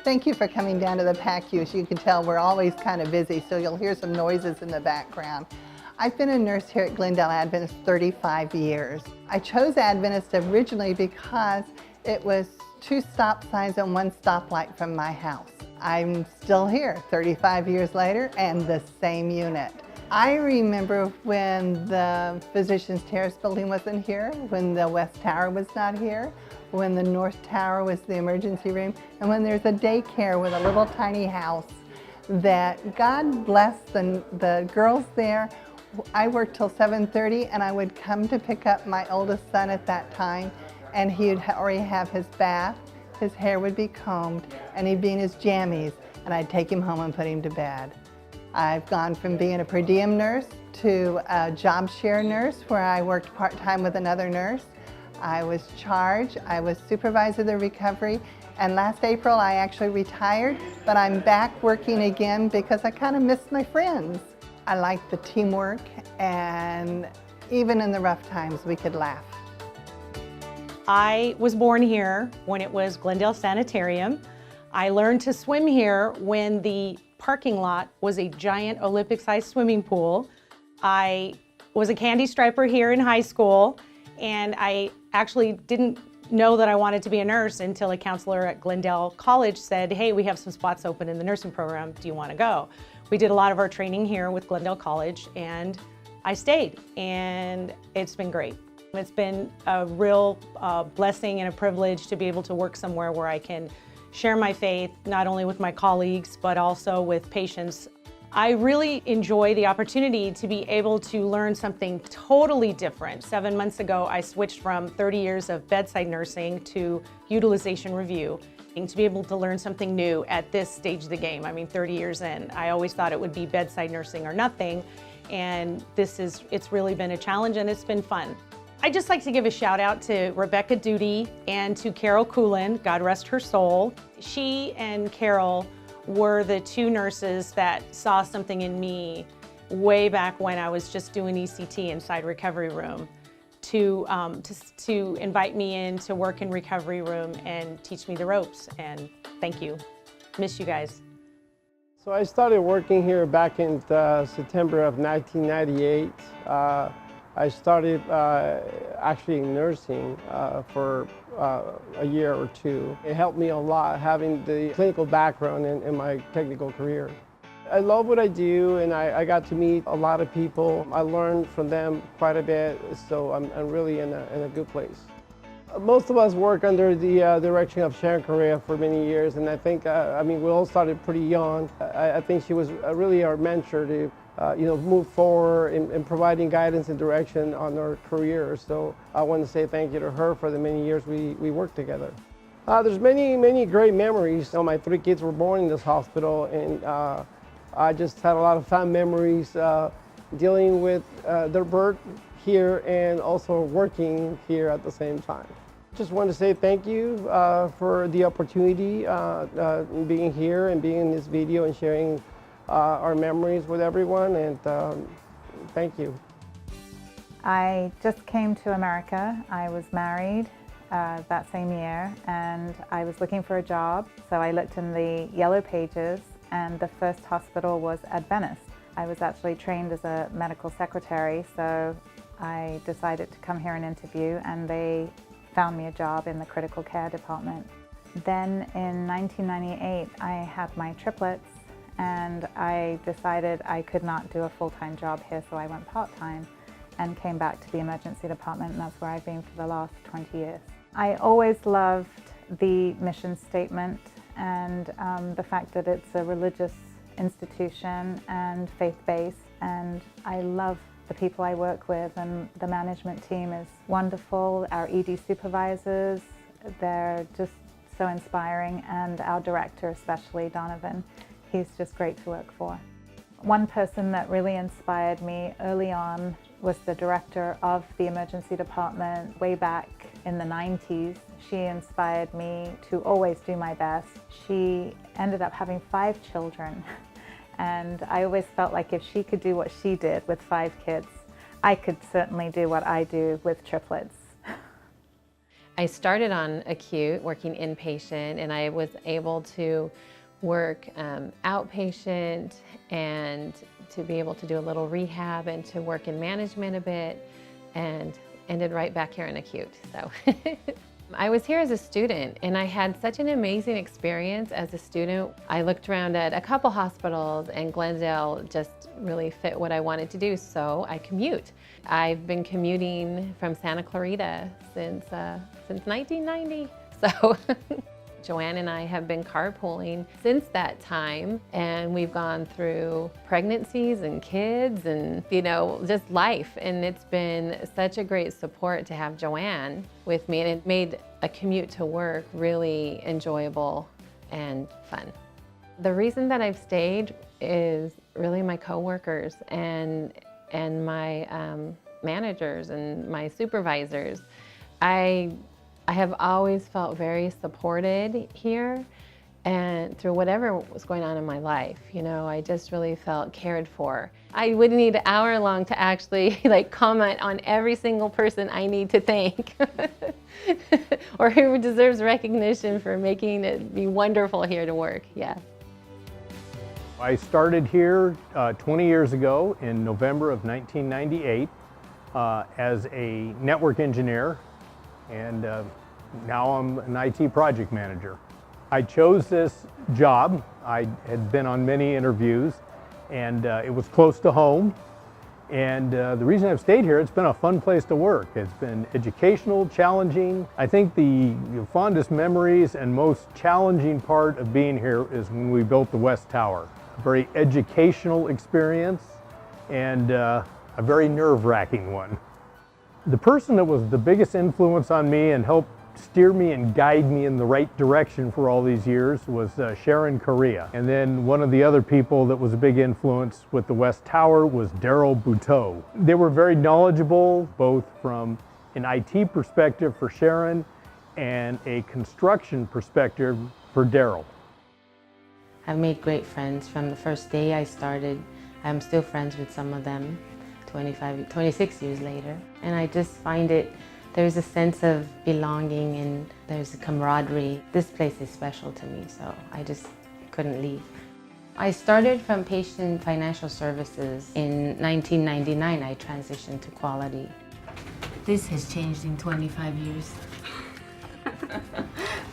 Thank you for coming down to the PACU. As you can tell, we're always kind of busy, so you'll hear some noises in the background. I've been a nurse here at Glendale Adventist 35 years. I chose Adventist originally because it was 2 stop signs and 1 stoplight from my house. I'm still here 35 years later and the same unit. I remember when the Physicians Terrace building wasn't here, when the West Tower was not here, when the North Tower was the emergency room, and when there's a daycare with a little tiny house that God bless the girls there. I worked till 7:30 and I would come to pick up my oldest son at that time, and he'd already have his bath, his hair would be combed, and he'd be in his jammies, and I'd take him home and put him to bed. I've gone from being a per diem nurse to a job share nurse where I worked part-time with another nurse. I was charge, I was supervisor of the recovery, and last April I actually retired, but I'm back working again because I kind of miss my friends. I like the teamwork, and even in the rough times we could laugh. I was born here when it was Glendale Sanitarium. I learned to swim here when the parking lot was a giant Olympic-sized swimming pool. I was a candy striper here in high school, and I actually didn't know that I wanted to be a nurse until a counselor at Glendale College said, hey, we have some spots open in the nursing program, do you want to go? We did a lot of our training here with Glendale College, and I stayed, and it's been great. It's been a real blessing and a privilege to be able to work somewhere where I can share my faith, not only with my colleagues, but also with patients. I really enjoy the opportunity to be able to learn something totally different. 7 months ago, I switched from 30 years of bedside nursing to utilization review. And to be able to learn something new at this stage of the game, I mean 30 years in, I always thought it would be bedside nursing or nothing. And it's really been a challenge, and it's been fun. I'd just like to give a shout out to Rebecca Doody and to Carolyn, God rest her soul. She and Carol were the 2 nurses that saw something in me way back when I was just doing ECT inside recovery room to invite me in to work in recovery room and teach me the ropes. And thank you. Miss you guys. So I started working here back in September of 1998. I started actually nursing for a year or 2. It helped me a lot having the clinical background in my technical career. I love what I do, and I got to meet a lot of people. I learned from them quite a bit, so I'm really in a good place. Most of us work under the direction of Sharon Correa for many years, and I think, I mean, we all started pretty young. I think she was really our mentor to move forward in providing guidance and direction on our careers. So I want to say thank you to her for the many years we worked together. There's many great memories. My 3 kids were born in this hospital, and I just had a lot of fun memories dealing with their birth here and also working here at the same time. Just want to say thank you for the opportunity being here and being in this video and sharing our memories with everyone, and thank you. I just came to America. I was married that same year, and I was looking for a job. So I looked in the yellow pages, and the first hospital was Adventist. I was actually trained as a medical secretary, so I decided to come here and interview, and they found me a job in the critical care department. Then in 1998, I had my triplets, and I decided I could not do a full-time job here, so I went part-time and came back to the emergency department, and that's where I've been for the last 20 years. I always loved the mission statement and the fact that it's a religious institution and faith-based, and I love the people I work with, and the management team is wonderful. Our ED supervisors, they're just so inspiring, and our director especially, Donovan, he's just great to work for. One person that really inspired me early on was the director of the emergency department way back in the 90s. She inspired me to always do my best. She ended up having 5 children, and I always felt like if she could do what she did with 5 kids, I could certainly do what I do with triplets. I started on acute, working inpatient, and I was able to work outpatient and to be able to do a little rehab and to work in management a bit, and ended right back here in acute. So I was here as a student and I had such an amazing experience as a student. I looked around at a couple hospitals and Glendale just really fit what I wanted to do, so I commute. I've been commuting from Santa Clarita since 1990. So Joanne and I have been carpooling since that time, and we've gone through pregnancies and kids and, you know, just life. And it's been such a great support to have Joanne with me, and it made a commute to work really enjoyable and fun. The reason that I've stayed is really my coworkers and my managers and my supervisors. I have always felt very supported here, and through whatever was going on in my life, you know, I just really felt cared for. I would need an hour long to actually comment on every single person I need to thank or who deserves recognition for making it be wonderful here to work. Yeah. I started here 20 years ago in November of 1998 as a network engineer, and now I'm an IT project manager. I chose this job. I had been on many interviews, and it was close to home. And the reason I've stayed here, it's been a fun place to work. It's been educational, challenging. I think the fondest memories and most challenging part of being here is when we built the West Tower. A very educational experience and a very nerve-wracking one. The person that was the biggest influence on me and helped steer me and guide me in the right direction for all these years was Sharon Correa. And then one of the other people that was a big influence with the West Tower was Daryl Buteau. They were very knowledgeable, both from an IT perspective for Sharon and a construction perspective for Daryl. I've made great friends from the first day I started. I'm still friends with some of them 26 years later. And I just find there's a sense of belonging and there's a camaraderie. This place is special to me, so I just couldn't leave. I started from patient financial services. In 1999, I transitioned to quality. This has changed in 25 years.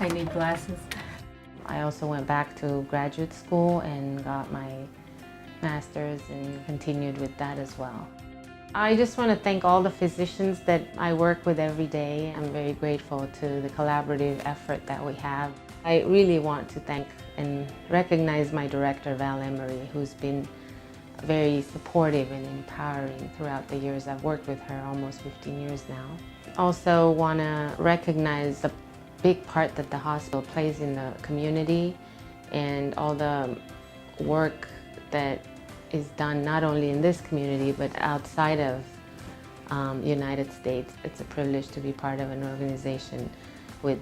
I need glasses. I also went back to graduate school and got my master's and continued with that as well. I just want to thank all the physicians that I work with every day. I'm very grateful to the collaborative effort that we have. I really want to thank and recognize my director, Val Emery, who's been very supportive and empowering throughout the years I've worked with her, almost 15 years now. Also want to recognize the big part that the hospital plays in the community and all the work that is done not only in this community but outside of United States. It's a privilege to be part of an organization with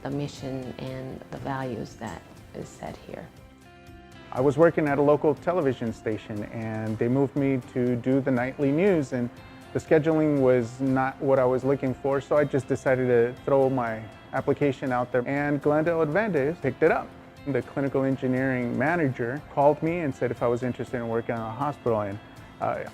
the mission and the values that is set here. I was working at a local television station and they moved me to do the nightly news, and the scheduling was not what I was looking for, so I just decided to throw my application out there, and Glendale Advantage picked it up. The clinical engineering manager called me and said if I was interested in working on a hospital, and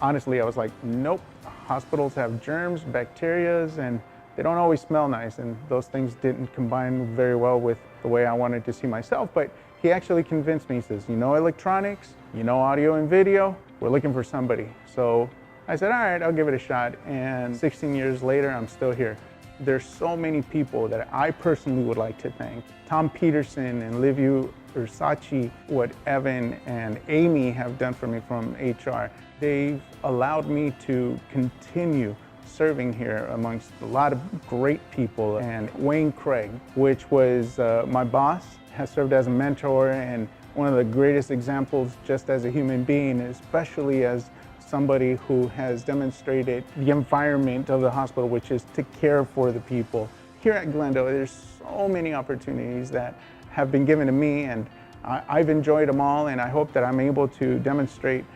honestly I was like, nope. Hospitals have germs, bacteria, and they don't always smell nice, and those things didn't combine very well with the way I wanted to see myself. But he actually convinced me. He says, you know electronics, you know audio and video, we're looking for somebody. So I said, all right, I'll give it a shot, and 16 years later I'm still here. There's so many people that I personally would like to thank. Tom Peterson and Liviu Ursaci, what Evan and Amy have done for me from HR. They've allowed me to continue serving here amongst a lot of great people. And Wayne Craig, which was my boss, has served as a mentor and one of the greatest examples just as a human being, especially as somebody who has demonstrated the environment of the hospital, which is to care for the people. Here at Glendale, there's so many opportunities that have been given to me, and I've enjoyed them all, and I hope that I'm able to demonstrate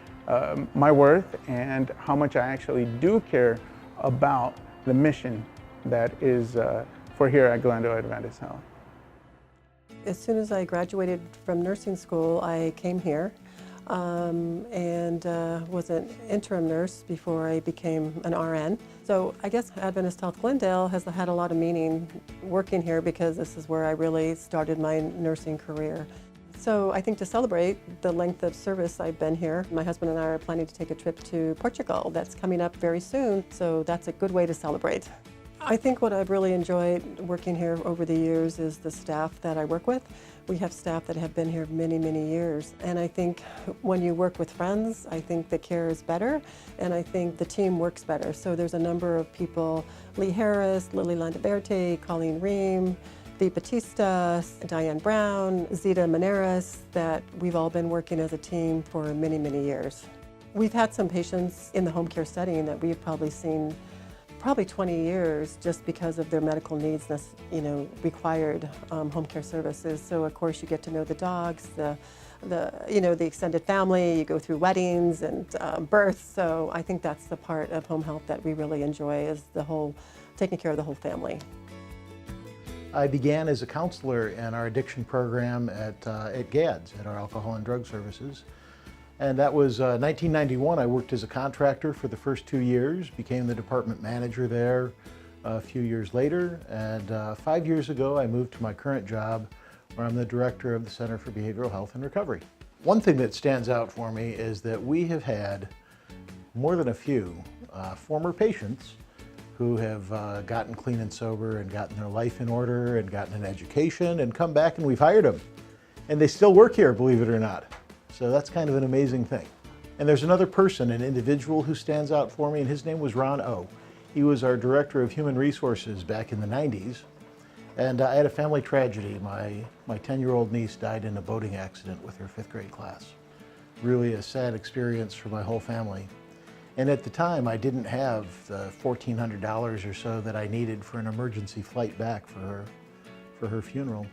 my worth and how much I actually do care about the mission that is for here at Glendale Adventist Health. As soon as I graduated from nursing school, I came here and was an interim nurse before I became an RN. So I guess Adventist Health Glendale has had a lot of meaning working here because this is where I really started my nursing career. So I think to celebrate the length of service I've been here, my husband and I are planning to take a trip to Portugal. That's coming up very soon, so that's a good way to celebrate. I think what I've really enjoyed working here over the years is the staff that I work with. We have staff that have been here many, many years. And I think when you work with friends, I think the care is better, and I think the team works better. So there's a number of people, Lee Harris, Lily Landaberte, Colleen Ream, Dee Batista, Diane Brown, Zita Maneras, that we've all been working as a team for many, many years. We've had some patients in the home care setting that we've probably seen 20 years just because of their medical needs, required home care services. So of course you get to know the dogs, the extended family, you go through weddings and births. So I think that's the part of home health that we really enjoy, is taking care of the whole family. I began as a counselor in our addiction program at GADS, at our Alcohol and Drug Services. And that was 1991. I worked as a contractor for the first 2 years, became the department manager there a few years later. And 5 years ago, I moved to my current job, where I'm the director of the Center for Behavioral Health and Recovery. One thing that stands out for me is that we have had more than a few former patients who have gotten clean and sober and gotten their life in order and gotten an education and come back, and we've hired them. And they still work here, believe it or not. So that's kind of an amazing thing. And there's another person, an individual, who stands out for me, and his name was Ron O. He was our Director of Human Resources back in the 90s. And I had a family tragedy. My 10-year-old niece died in a boating accident with her 5th grade class. Really a sad experience for my whole family. And at the time, I didn't have the $1,400 or so that I needed for an emergency flight back for her funeral.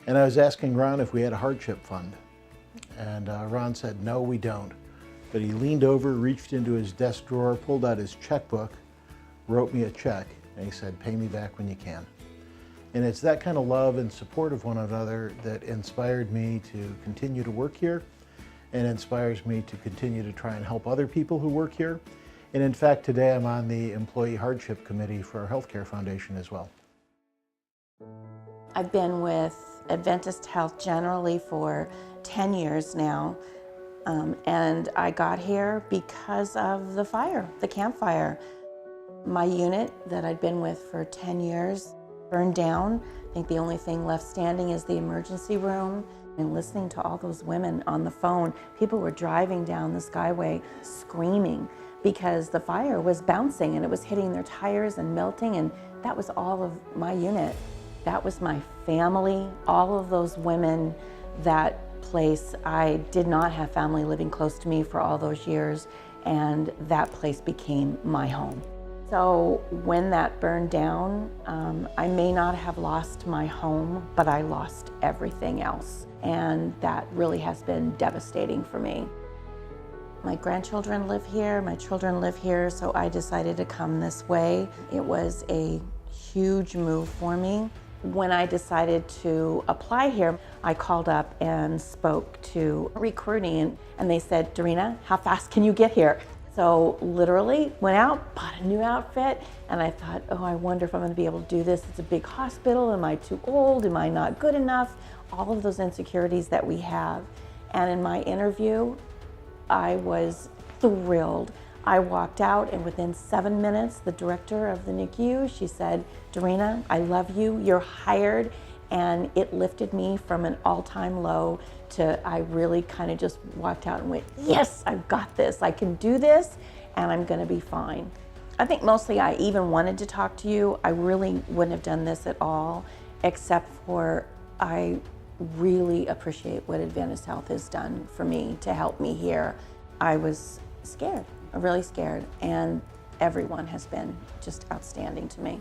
And I was asking Ron if we had a hardship fund. And Ron said, no, we don't. But he leaned over, reached into his desk drawer, pulled out his checkbook, wrote me a check, and he said, pay me back when you can. And it's that kind of love and support of one another that inspired me to continue to work here, and inspires me to continue to try and help other people who work here. And in fact, today I'm on the Employee Hardship Committee for our Healthcare Foundation as well. I've been with Adventist Health generally for 10 years now, and I got here because of the fire, the campfire. My unit that I'd been with for 10 years burned down. I think the only thing left standing is the emergency room. And listening to all those women on the phone, people were driving down the Skyway screaming because the fire was bouncing and it was hitting their tires and melting, and that was all of my unit. That was my family, all of those women, that place. I did not have family living close to me for all those years, and that place became my home. So when that burned down, I may not have lost my home, but I lost everything else. And that really has been devastating for me. My grandchildren live here, my children live here, so I decided to come this way. It was a huge move for me. When I decided to apply here, I called up and spoke to recruiting, and they said, Dorina, how fast can you get here? So literally went out, bought a new outfit, and I thought, oh, I wonder if I'm gonna be able to do this. It's a big hospital. Am I too old? Am I not good enough? All of those insecurities that we have. And in my interview, I was thrilled. I walked out, and within 7 minutes, the director of the NICU, she said, Dorina, I love you, you're hired. And it lifted me from an all-time low to, I really kind of just walked out and went, yes, I've got this, I can do this, and I'm gonna be fine. I think mostly I even wanted to talk to you. I really wouldn't have done this at all, except for I really appreciate what Adventist Health has done for me to help me here. I was scared, really scared, and everyone has been just outstanding to me.